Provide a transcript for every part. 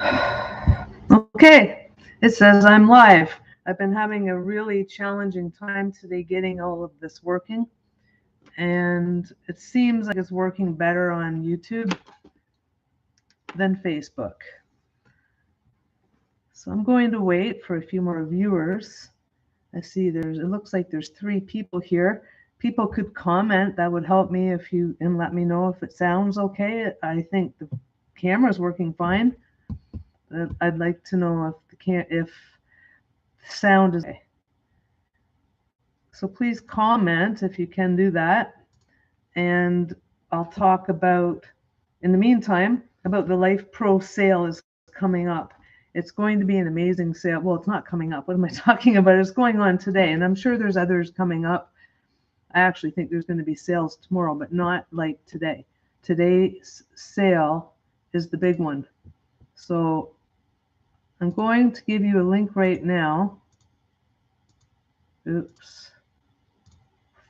Okay, it says I'm live. I've been having a really challenging time today getting all of this working, and it seems like it's working better on YouTube than Facebook. So I'm going to wait for a few more viewers. I see it looks like there's 3 people here. People could comment. That would help me and let me know if it sounds okay. I think the camera's working fine. I'd like to know if sound is okay. So please comment if you can do that. And I'll talk about, in the meantime, about the LifePro sale is coming up. It's going to be an amazing sale. Well, it's not coming up. What am I talking about? It's going on today, and I'm sure there's others coming up. I actually think there's going to be sales tomorrow, but not like today. Today's sale is the big one. So I'm going to give you a link right now. Oops.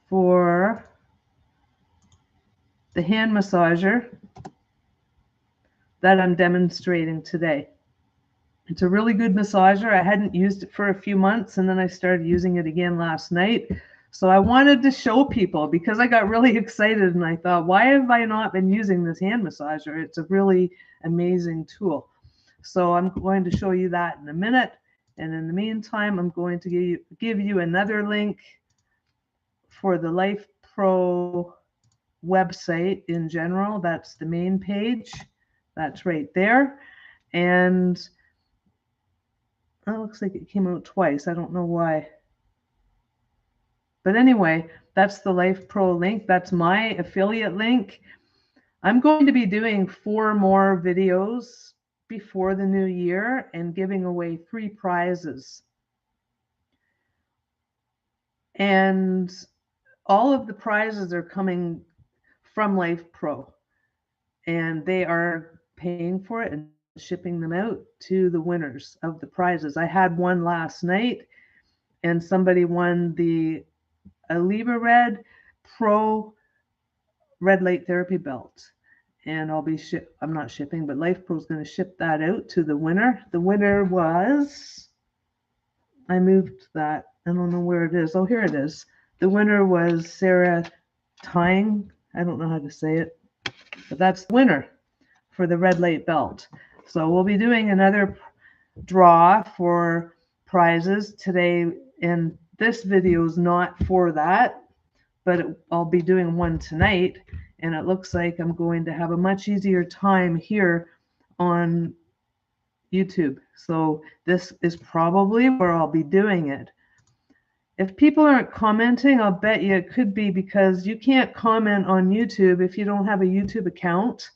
For the hand massager that I'm demonstrating today. It's a really good massager. I hadn't used it for a few months, and then I started using it again last night. So I wanted to show people because I got really excited and I thought, why have I not been using this hand massager? It's a really amazing tool. So I'm going to show you that in a minute. And in the meantime, I'm going to give you another link for the LifePro website in general. That's the main page. That's right there. And that looks like it came out twice. I don't know why. But anyway, that's the LifePro link. That's my affiliate link. I'm going to be doing 4 more videos before the new year and giving away 3 prizes. And all of the prizes are coming from LifePro, and they are paying for it and shipping them out to the winners of the prizes. I had one last night, and somebody won the Legra Pro red light therapy belt, and I'm not shipping, but LifePro is going to ship that out to the winner. The winner was, I moved that. I don't know where it is. Oh, here it is. The winner was Sarah Tying. I don't know how to say it, but that's the winner for the red light belt. So we'll be doing another draw for prizes today, and this video is not for that, but I'll be doing one tonight, and it looks like I'm going to have a much easier time here on YouTube. So this is probably where I'll be doing it. If people aren't commenting, I'll bet you it could be because you can't comment on YouTube if you don't have a YouTube account.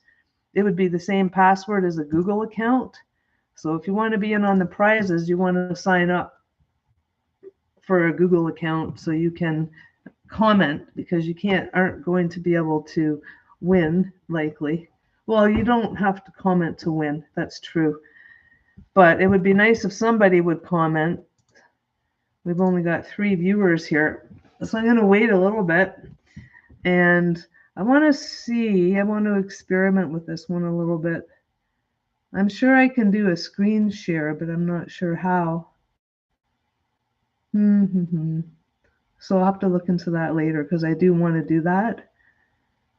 It would be the same password as a Google account. So if you want to be in on the prizes, you want to sign up for a Google account so you can comment, because you aren't going to be able to win, likely. Well, you don't have to comment to win. That's true. But it would be nice if somebody would comment. We've only got 3 viewers here, so I'm going to wait a little bit. And I want to experiment with this one a little bit. I'm sure I can do a screen share, but I'm not sure how. So I'll have to look into that later because I do want to do that.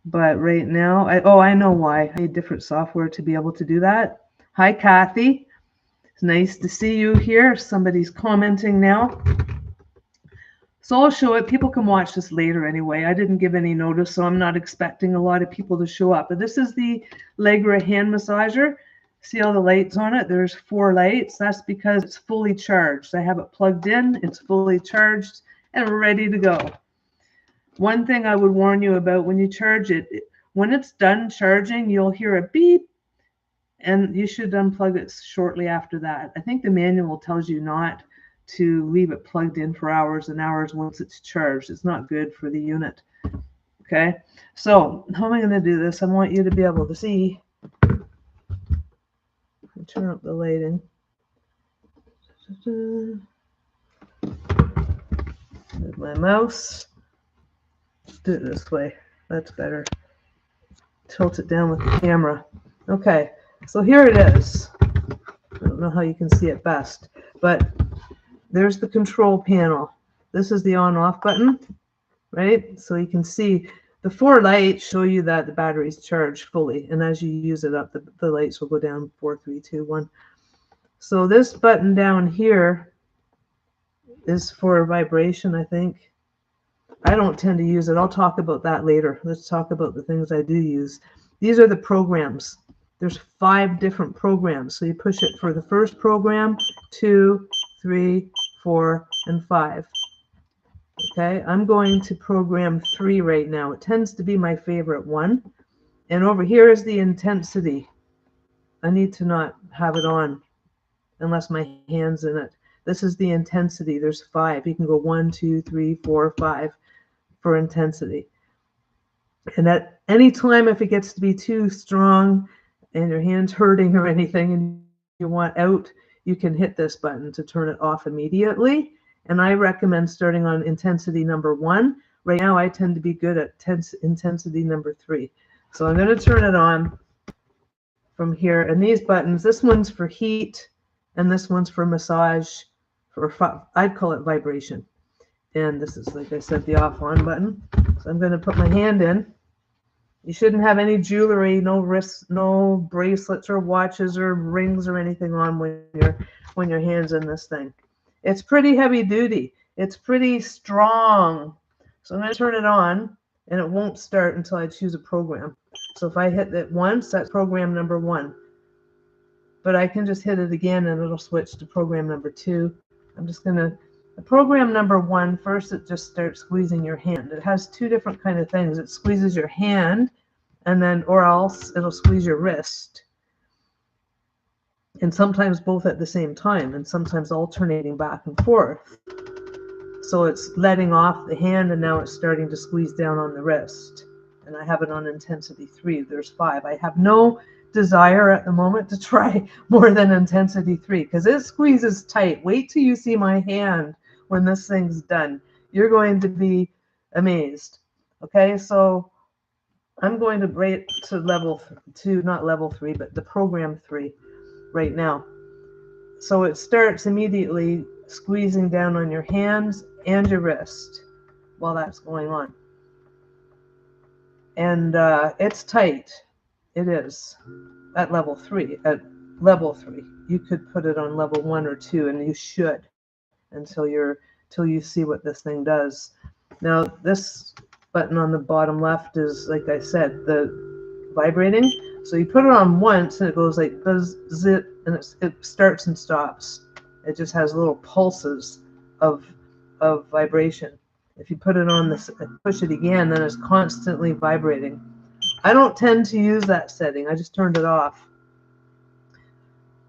But right now, I know why. I need different software to be able to do that. Hi, Kathy. It's nice to see you here. Somebody's commenting now. So I'll show it. People can watch this later anyway. I didn't give any notice, so I'm not expecting a lot of people to show up. But this is the Legra hand massager. See all the lights on it? There's 4 lights. That's because it's fully charged. I have it plugged in. It's fully charged and ready to go. One thing I would warn you about when you charge it, when it's done charging, you'll hear a beep, and you should unplug it shortly after that. I think the manual tells you not to leave it plugged in for hours and hours once it's charged. It's not good for the unit. Okay, so how am I going to do this? I want you to be able to see. Turn up the lighting. Move my mouse. Do it this way. That's better. Tilt it down with the camera. Okay, so here it is. know how you can see it best, but there's the control panel. This is the on-off button, right? So you can see the 4 lights show you that the battery's charged fully, and as you use it up, the lights will go down 4, 3, 2, 1. So this button down here is for vibration, I think. I don't tend to use it. I'll talk about that later. Let's talk about the things I do use. These are the programs. There's 5 different programs. So you push it for the first program, 2, 3, 4, and 5. Okay, I'm going to program 3 right now. It tends to be my favorite one. And over here is the intensity. I need to not have it on unless my hand's in it. This is the intensity. There's 5. You can go 1, 2, 3, 4, 5 for intensity. And at any time, if it gets to be too strong and your hand's hurting or anything and you want out, you can hit this button to turn it off immediately. And I recommend starting on intensity number 1. Right now, I tend to be good at intensity number 3. So I'm going to turn it on from here. And these buttons, this one's for heat, and this one's for massage, I'd call it vibration. And this is, like I said, the off-on button. So I'm going to put my hand in. You shouldn't have any jewelry, no wrists, no bracelets or watches or rings or anything on when your hand's in this thing. It's pretty heavy duty. It's pretty strong. So I'm going to turn it on, and it won't start until I choose a program. So if I hit it once, that's program number 1. But I can just hit it again, and it'll switch to program number 2. I'm just going to... The program number 1, first it just starts squeezing your hand. It has 2 different kind of things. It squeezes your hand, and then, or else it'll squeeze your wrist. And sometimes both at the same time, and sometimes alternating back and forth. So it's letting off the hand, and now it's starting to squeeze down on the wrist. And I have it on intensity 3. There's 5. I have no desire at the moment to try more than intensity 3 because it squeezes tight. Wait till you see my hand when this thing's done. You're going to be amazed. Okay, so I'm going to rate to level 2, not level 3, but the program 3 right now. So it starts immediately squeezing down on your hands and your wrist while that's going on. And it's tight. It is at level 3. At level 3, you could put it on level 1 or 2, and you should until you see what this thing does. Now this button on the bottom left is, like I said, the vibrating. So you put it on once, and it goes like buzz, zit, and it starts and stops. It just has little pulses of vibration. If you put it on this, push it again, then it's constantly vibrating. I don't tend to use that setting. I just turned it off.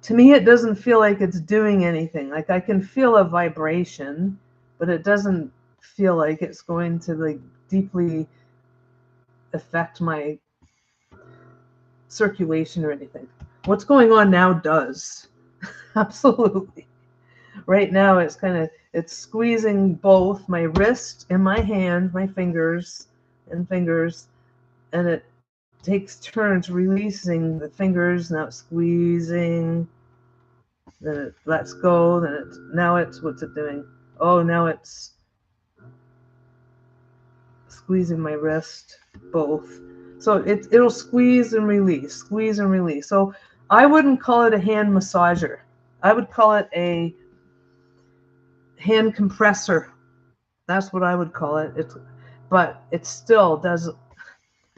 To me, it doesn't feel like it's doing anything. Like I can feel a vibration, but it doesn't feel like it's going to like deeply affect my circulation or anything. What's going on now does. Absolutely. Right now it's squeezing both my wrist and my hand, my fingers, and it takes turns releasing the fingers. Now it's squeezing, then it lets go, now it's what's it doing? Oh, now it's squeezing my wrist, both. So it'll squeeze and release, squeeze and release. So I wouldn't call it a hand massager. I would call it a hand compressor. That's what I would call it. But it still does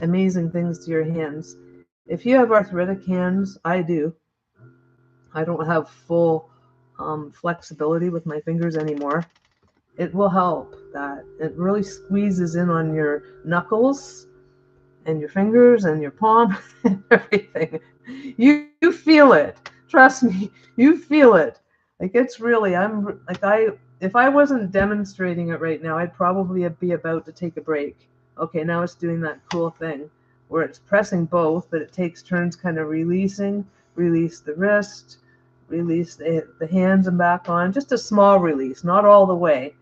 amazing things to your hands. If you have arthritic hands, I do. I don't have full flexibility with my fingers anymore. It will help that. It really squeezes in on your knuckles and your fingers and your palm and everything. You feel it. Trust me, you feel it. Like it's really, if I wasn't demonstrating it right now, I'd probably be about to take a break. Okay, now it's doing that cool thing where it's pressing both, but it takes turns kind of release the wrist, release the hands and back on. Just a small release, not all the way.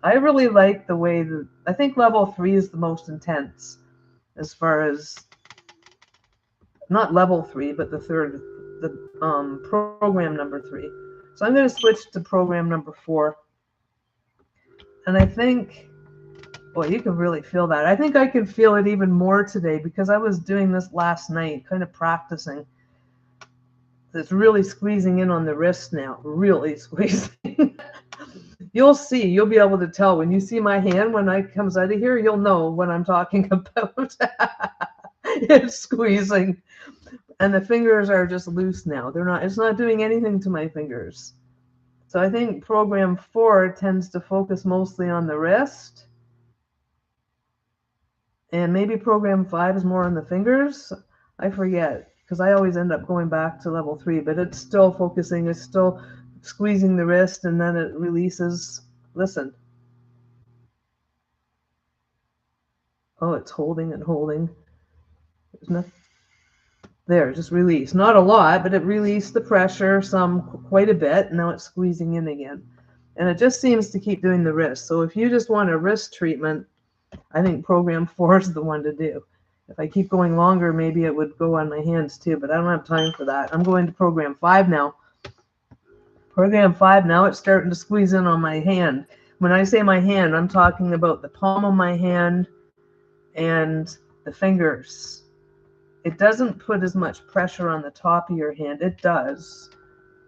I really like the way I think level 3 is the most intense as far as, not level 3, but the third program number 3. So I'm going to switch to program number 4. And I think, boy, you can really feel that. I think I can feel it even more today because I was doing this last night, kind of practicing. It's really squeezing in on the wrist now, really squeezing. You'll see, you'll be able to tell when you see my hand when it comes out of here, you'll know what I'm talking about. It's squeezing. And the fingers are just loose now. It's not doing anything to my fingers. So I think program 4 tends to focus mostly on the wrist. And maybe program 5 is more on the fingers. I forget, because I always end up going back to level 3, but it's still focusing, it's still squeezing the wrist, and then it releases. Listen. Oh, it's holding and holding. There's nothing. There, just release. Not a lot, but it released the pressure quite a bit. Now it's squeezing in again. And it just seems to keep doing the wrist. So if you just want a wrist treatment, I think program 4 is the one to do. If I keep going longer, maybe it would go on my hands too, but I don't have time for that. I'm going to program 5 now. Program 5, now it's starting to squeeze in on my hand. When I say my hand, I'm talking about the palm of my hand and the fingers. It doesn't put as much pressure on the top of your hand. It does.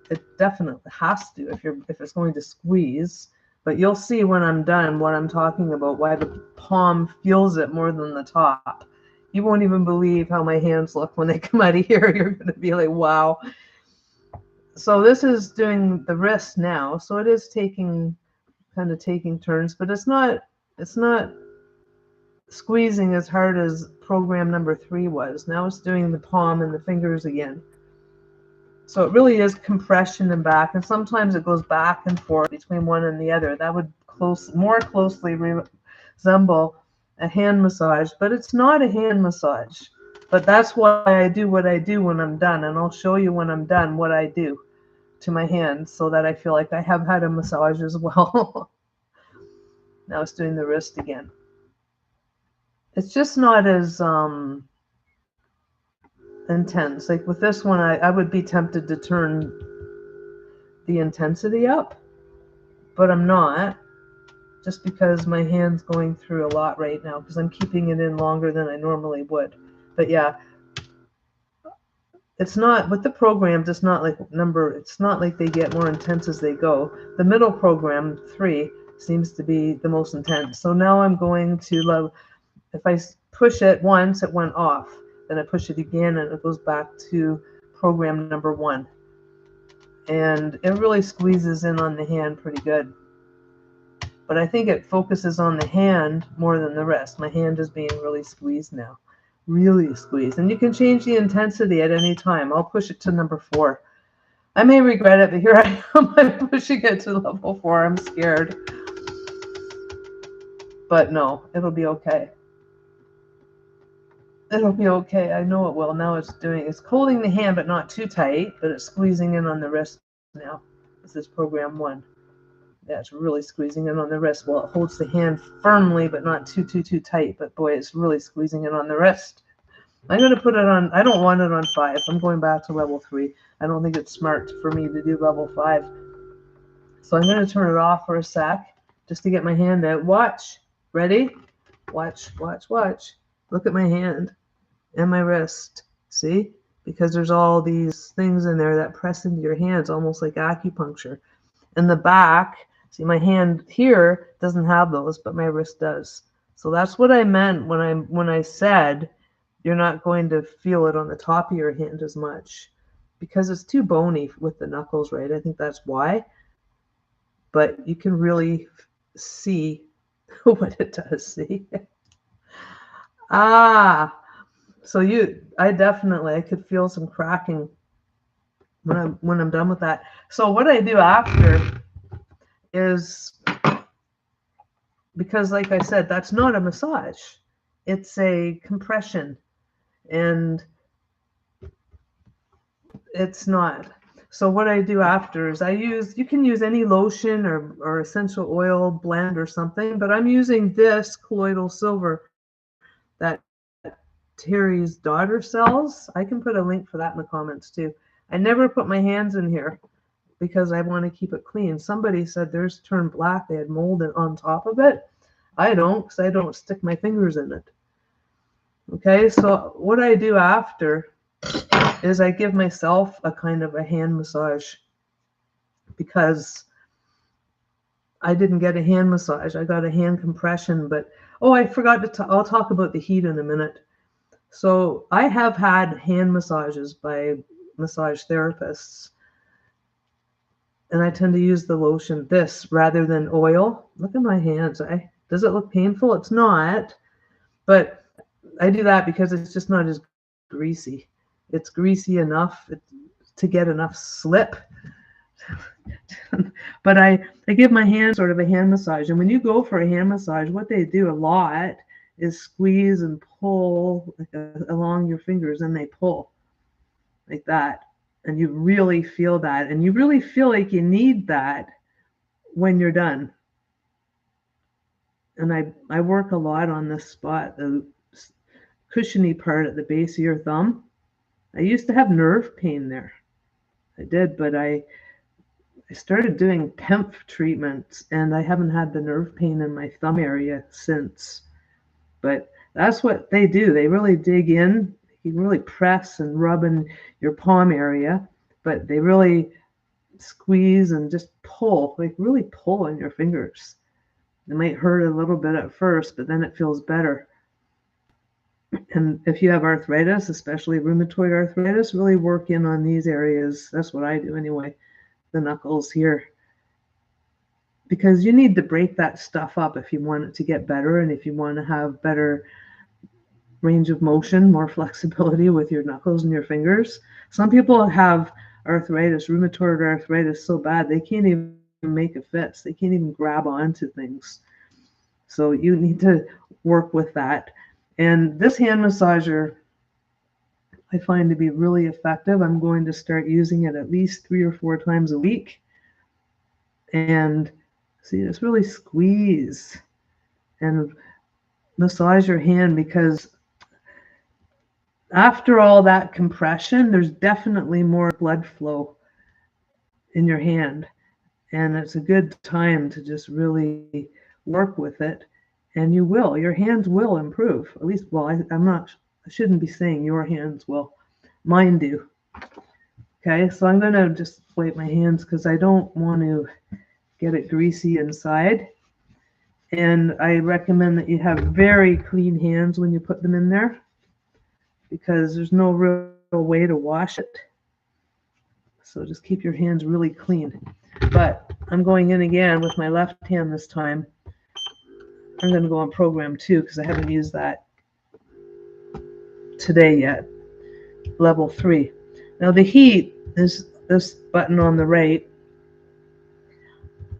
It definitely has to if it's going to squeeze. But you'll see when I'm done what I'm talking about, why the palm feels it more than the top. You won't even believe how my hands look when they come out of here. You're going to be like, wow. So this is doing the wrist now. So it is taking turns, but it's not squeezing as hard as program number 3 was. Now it's doing the palm and the fingers again. So it really is compression and back, and sometimes it goes back and forth between one and the other. That would more closely resemble a hand massage, but it's not a hand massage. But that's why I do what I do when I'm done, and I'll show you when I'm done what I do to my hands so that I feel like I have had a massage as well. Now it's doing the wrist again. It's just not as intense. Like with this one, I would be tempted to turn the intensity up, but I'm not, just because my hand's going through a lot right now because I'm keeping it in longer than I normally would. But yeah, it's not with the programs. It's not like they get more intense as they go. The middle program 3 seems to be the most intense. So now I'm going to if I push it once, it went off. Then I push it again, and it goes back to program number 1. And it really squeezes in on the hand pretty good. But I think it focuses on the hand more than the rest. My hand is being really squeezed now. Really squeezed. And you can change the intensity at any time. I'll push it to number 4. I may regret it, but here I am. I'm pushing it to level 4. I'm scared. But no, it'll be okay. It'll be okay. I know it will. Now it's holding the hand, but not too tight, but it's squeezing in on the wrist now. This is program 1. Yeah, it's really squeezing in on the wrist. Well, it holds the hand firmly, but not too tight. But boy, it's really squeezing in on the wrist. I'm going to put it on, I don't want it on 5. I'm going back to level 3. I don't think it's smart for me to do level 5. So I'm going to turn it off for a sec, just to get my hand out. Watch. Ready? Watch. Look at my hand and my wrist. See? Because there's all these things in there that press into your hands, almost like acupuncture. And the back, see, my hand here doesn't have those, but my wrist does. So that's what I meant when I said you're not going to feel it on the top of your hand as much, because it's too bony with the knuckles, right? I think that's why. But you can really see what it does. See? So I could feel some cracking when I'm done with that. So what I do after is, because like I said, that's not a massage. It's a compression, and it's not. So what I do after is you can use any lotion or essential oil blend or something, but I'm using this colloidal silver that Terry's daughter sells. I can put a link for that in the comments too. I never put my hands in here because I want to keep it clean. Somebody said theirs turned black. They had mold on top of it. I don't, because I don't stick my fingers in it. Okay, so what I do after is I give myself a kind of a hand massage, because I didn't get a hand massage. I got a hand compression, but oh, I forgot to I'll talk about the heat in a minute. So I have had hand massages by massage therapists, and I tend to use the lotion, this, rather than oil. Look at my hands. Does it look painful? It's not, but I do that because it's just not as greasy. It's greasy enough to get enough slip. But I give my hand sort of a hand massage. And when you go for a hand massage, what they do a lot is squeeze and pull along your fingers, and they pull like that. And you really feel that. And you really feel like you need that when you're done. And I work a lot on this spot, the cushiony part at the base of your thumb. I used to have nerve pain there. I did, but I started doing PEMF treatments, and I haven't had the nerve pain in my thumb area since. But that's what they do. They really dig in. You can really press and rub in your palm area, but they really squeeze and just pull, like really pull on your fingers. It might hurt a little bit at first, but then it feels better. And if you have arthritis, especially rheumatoid arthritis, really work in on these areas. That's what I do anyway, the knuckles here. Because you need to break that stuff up if you want it to get better, and if you want to have better range of motion, more flexibility with your knuckles and your fingers. Some people have arthritis, rheumatoid arthritis, so bad they can't even make a fist. They can't even grab onto things. So you need to work with that. And this hand massager I find to be really effective. I'm going to start using it at least 3 or 4 times a week. And see, just really squeeze and massage your hand, because after all that compression, there's definitely more blood flow in your hand. And it's a good time to just really work with it. And your hands will improve. At least, well, I shouldn't be saying your hands will. Mine do. Okay, so I'm going to just wipe my hands because I don't want to get it greasy inside. And I recommend that you have very clean hands when you put them in there, because there's no real way to wash it. So just keep your hands really clean. But I'm going in again with my left hand this time. I'm going to go on program 2 because I haven't used that today yet. Level 3. Now the heat is this button on the right.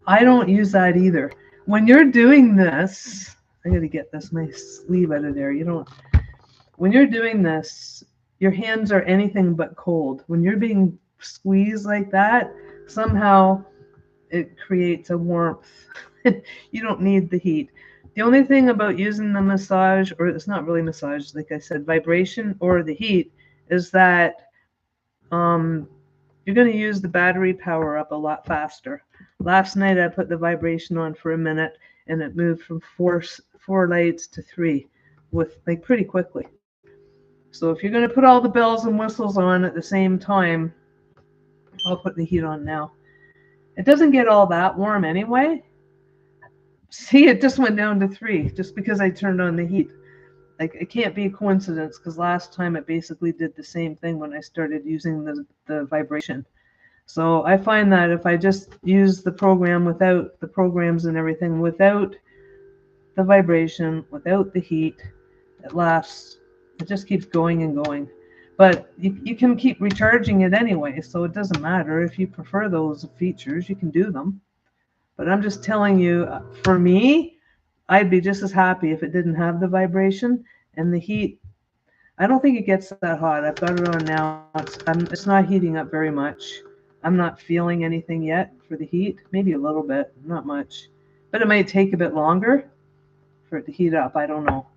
I don't use that either. When you're doing this, I got to get my sleeve out of there. When you're doing this, your hands are anything but cold. When you're being squeezed like that, somehow it creates a warmth. You don't need the heat. The only thing about using the massage, or it's not really massage, like I said, vibration or the heat, is that you're going to use the battery power up a lot faster. Last night I put the vibration on for a minute, and it moved from four lights to 3 with pretty quickly. So if you're going to put all the bells and whistles on at the same time, I'll put the heat on now. It doesn't get all that warm anyway. See, it just went down to 3 just because I turned on the heat. It can't be a coincidence, because last time it basically did the same thing when I started using the vibration. So I find that if I just use the program without the programs and everything, without the vibration, without the heat, it lasts. It just keeps going and going. But you can keep recharging it anyway, so it doesn't matter. If you prefer those features, you can do them. But I'm just telling you, for me, I'd be just as happy if it didn't have the vibration and the heat. I don't think it gets that hot. I've got it on now. It's not heating up very much. I'm not feeling anything yet for the heat. Maybe a little bit, not much. But it might take a bit longer for it to heat up. I don't know.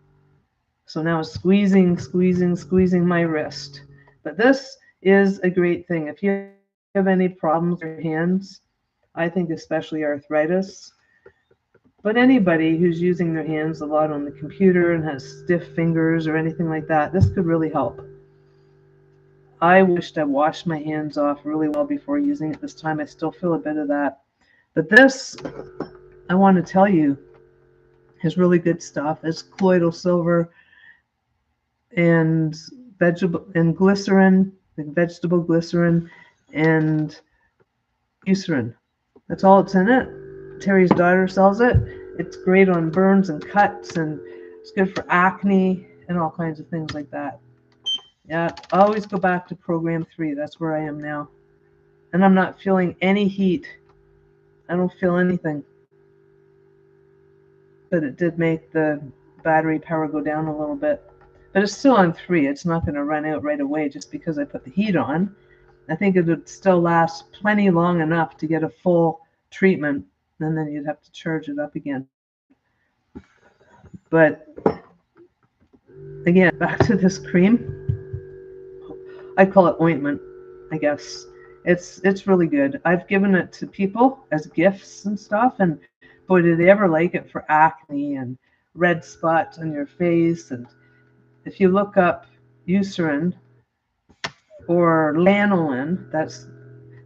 So now it's squeezing my wrist. But this is a great thing. If you have any problems with your hands, I think especially arthritis, but anybody who's using their hands a lot on the computer and has stiff fingers or anything like that, this could really help. I wished I washed my hands off really well before using it this time. I still feel a bit of that. But this, I want to tell you, is really good stuff. It's colloidal silver and vegetable and glycerin, like vegetable glycerin and eucerin. That's all it's in it. Terry's daughter sells it. It's great on burns and cuts, and it's good for acne and all kinds of things like that. Yeah, I always go back to program 3. That's where I am now. And I'm not feeling any heat. I don't feel anything. But it did make the battery power go down a little bit. But it's still on 3. It's not going to run out right away just because I put the heat on. I think it would still last plenty long enough to get a full treatment, and then you'd have to charge it up again. But again, back to this cream. I call it ointment, I guess. It's really good. I've given it to people as gifts and stuff, and boy, do they ever like it for acne and red spots on your face. And if you look up eucerin or lanolin, that's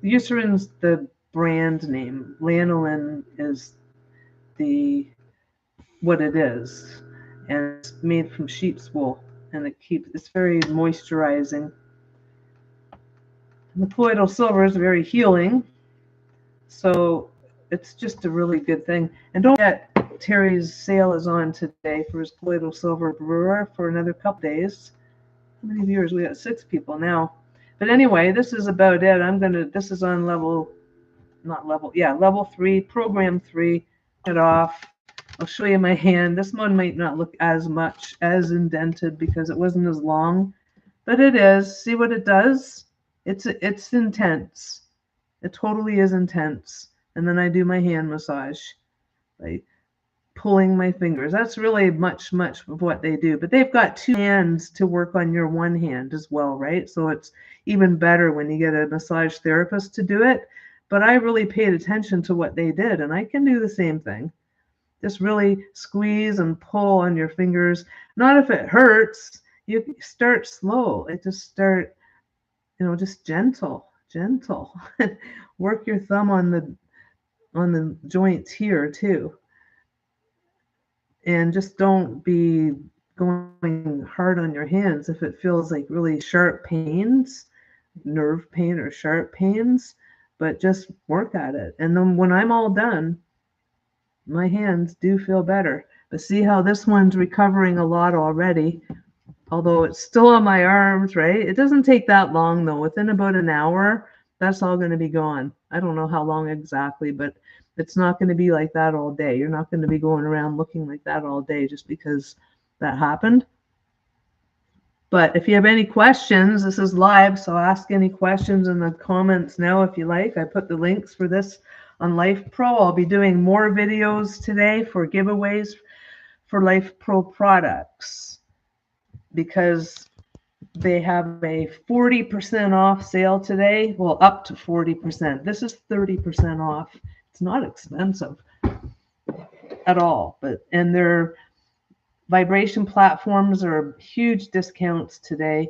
eucerin's the brand name. Lanolin is the what it is, and it's made from sheep's wool, and it's very moisturizing. And the colloidal silver is very healing, so it's just a really good thing. And don't forget, Terry's sale is on today for his colloidal silver brewer for another couple days. How many viewers? We got 6 people now. But anyway, this is about it. This is on level 3, program 3. It off. I'll show you my hand. This one might not look as much as indented because it wasn't as long, but it is. See what it does? It's intense. It totally is intense. And then I do my hand massage, like pulling my fingers. That's really much of what they do. But they've got 2 hands to work on your one hand as well, right? So it's even better when you get a massage therapist to do it. But I really paid attention to what they did, and I can do the same thing. Just really squeeze and pull on your fingers. Not if it hurts. You start slow. Just start, just gentle. Work your thumb on the joints here too. And just don't be going hard on your hands if it feels like really sharp pains, nerve pain or sharp pains, but just work at it. And then when I'm all done, my hands do feel better. But see how this one's recovering a lot already, although it's still on my arms, right? It doesn't take that long, though. Within about an hour, that's all going to be gone. I don't know how long exactly, but it's not going to be like that all day. You're not going to be going around looking like that all day just because that happened. But if you have any questions, this is live, so ask any questions in the comments now if you like. I put the links for this on LifePro. I'll be doing more videos today for giveaways for LifePro products because they have a 40% off sale today. Well, up to 40%. This is 30% off. It's not expensive at all, and their vibration platforms are huge discounts today,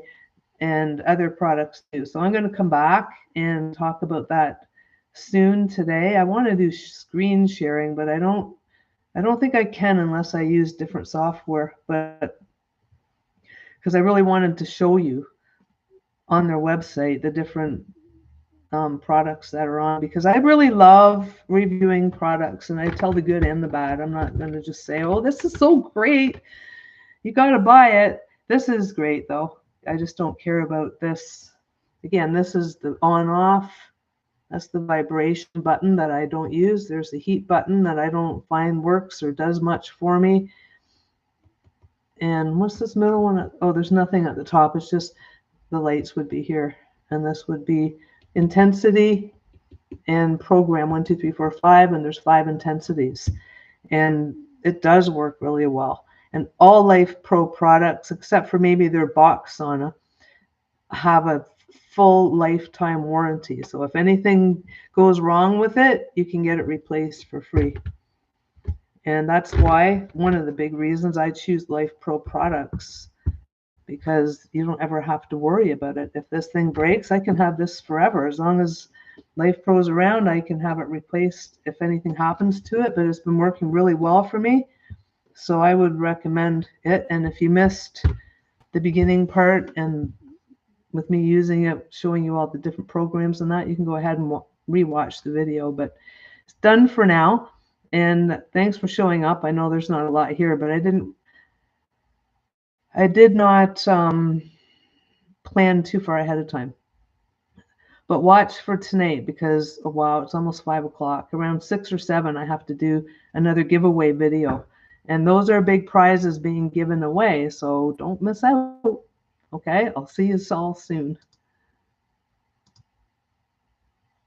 and other products too. So I'm going to come back and talk about that soon today. I want to do screen sharing, but I don't think I can unless I use different software, but because I really wanted to show you on their website the different products that are on, because I really love reviewing products, and I tell the good and the bad. I'm not going to just say, oh, this is so great, you got to buy it. This is great though. I just don't care about this. Again, this is the on off. That's the vibration button that I don't use. There's the heat button that I don't find works or does much for me. And what's this middle one? Oh, there's nothing at the top. It's just the lights would be here. And this would be intensity and program 1, 2, 3, 4, 5. And there's 5 intensities. And it does work really well. And all LifePro products, except for maybe their box sauna, have a full lifetime warranty. So if anything goes wrong with it, you can get it replaced for free. And that's why one of the big reasons I choose LifePro products, because you don't ever have to worry about it. If this thing breaks, I can have this forever. As long as LifePro's around, I can have it replaced if anything happens to it, but it's been working really well for me. So I would recommend it. And if you missed the beginning part and with me using it, showing you all the different programs and that, you can go ahead and rewatch the video, but it's done for now. And thanks for showing up. I know there's not a lot here, but I did not plan too far ahead of time. But watch for tonight, because oh wow, it's almost 5 o'clock. Around 6 or 7, I have to do another giveaway video. And those are big prizes being given away, so don't miss out. Okay, I'll see you all soon.